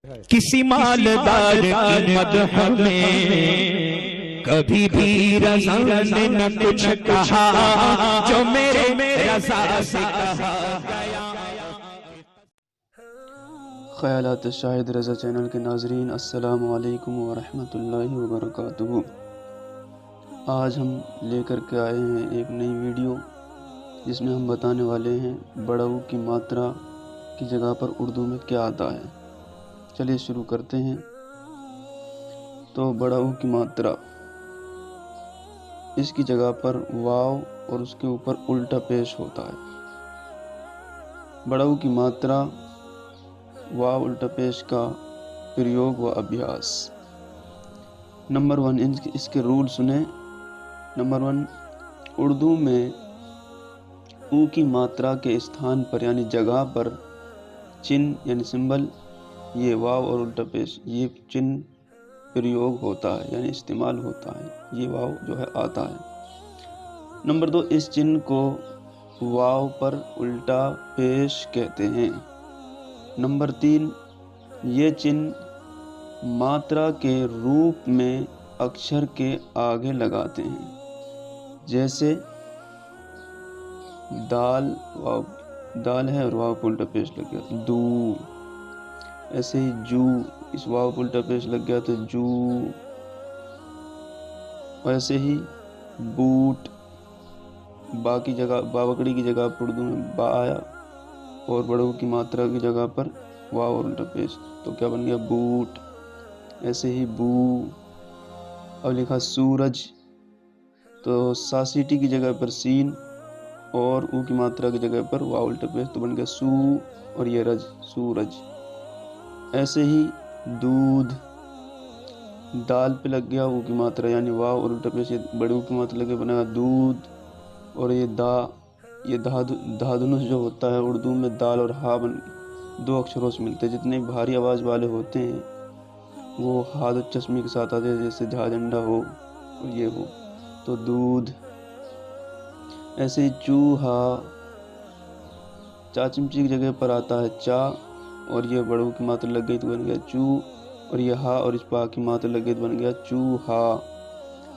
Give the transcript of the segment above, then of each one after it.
किसी मालदार की मदह में कभी भी रज़ा ने न कुछ कहा जो मेरे रज़ा से कहा गया। ख़यालात शाहिद रज़ा चैनल के नाज़रीन, अस्सलामु अलैकुम व रहमतुल्लाहि व बरकातुहू। आज हम लेकर के आए हैं एक नई वीडियो जिसमें हम बताने वाले हैं बड़ऊ की मात्रा की जगह पर उर्दू में क्या आता है। चलिए शुरू करते हैं। तो बड़ऊ की मात्रा, इसकी जगह पर वाव और उसके ऊपर उल्टा पेश होता है। बड़ऊ की मात्रा वाव उल्टा पेश का प्रयोग व अभ्यास। नंबर 1, इसके रूल सुने। नंबर 1, उर्दू में ऊ की मात्रा के स्थान पर यानी जगह पर चिन्ह यानी सिंबल, ये वाव और उल्टा पेश, ये चिन्ह प्रयोग होता है यानी इस्तेमाल होता है, ये वाव जो है आता है। नंबर 2, इस चिन्ह को वाव पर उल्टा पेश कहते हैं। नंबर 3, ये चिन्ह मात्रा के रूप में अक्षर के आगे लगाते हैं। जैसे दाल है और वाव पर उल्टा पेश लग गया दू। ऐसे ही जू, इस वाव पर उल्टा पेश लग गया तो जू। ऐसे ही बूट, बा की जगह बावकड़ी की जगह पर उर्दू में बा आया और बड़ऊ की मात्रा की जगह पर वाव और उल्टा पेश, तो क्या बन गया बूट। ऐसे ही बू। और लिखा सूरज, तो सासीटी की जगह पर सीन और ऊ की मात्रा की जगह पर वाव उल्टा पेश, तो बन गया सू और ये रज, सूरज। ऐसे ही दूध, दाल पे लग गया ऊ की मात्रा यानी वाव और उल्टा पेश, बड़ऊ की मात्रा लगे बनेगा दूध। और ये धाधनुष जो होता है उर्दू में दाल और हा दो अक्षरों से मिलते हैं। जितने भारी आवाज़ वाले होते हैं वो हाथ चश्मे के साथ आते हैं, जैसे झा झंडा हो और ये हो, तो दूध। ऐसे ही चूहा, चा चिमची की जगह पर आता है चा और ये बड़ऊ की मात्रा लग गई तो बन गया चू, और ये हा और इस पा की मात्रा लग गई तो बन गया चूहा।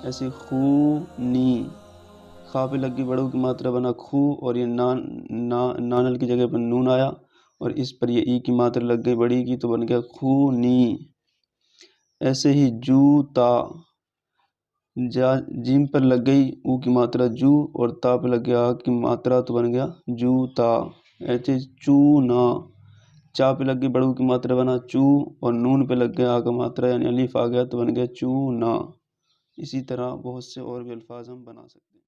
ऐसे खूनी, खा पे लग गई बड़ऊ की मात्रा बना खू और ये नानल की जगह पर नून आया और इस पर ये ई की मात्रा लग गई बड़ी की तो बन गया खूनी। ऐसे ही जूता, जीम पर लग गई ऊ की मात्रा जू और ता पे लग गया आ की मात्रा तो बन गया जूता। ऐसे चूना, चा पे लग गई बड़ऊ की मात्रा बना चू और नून पे लग गया आ का मात्रा यानी अलीफ आ गया तो बन गया चूना। इसी तरह बहुत से और भी अल्फाज हम बना सकते हैं।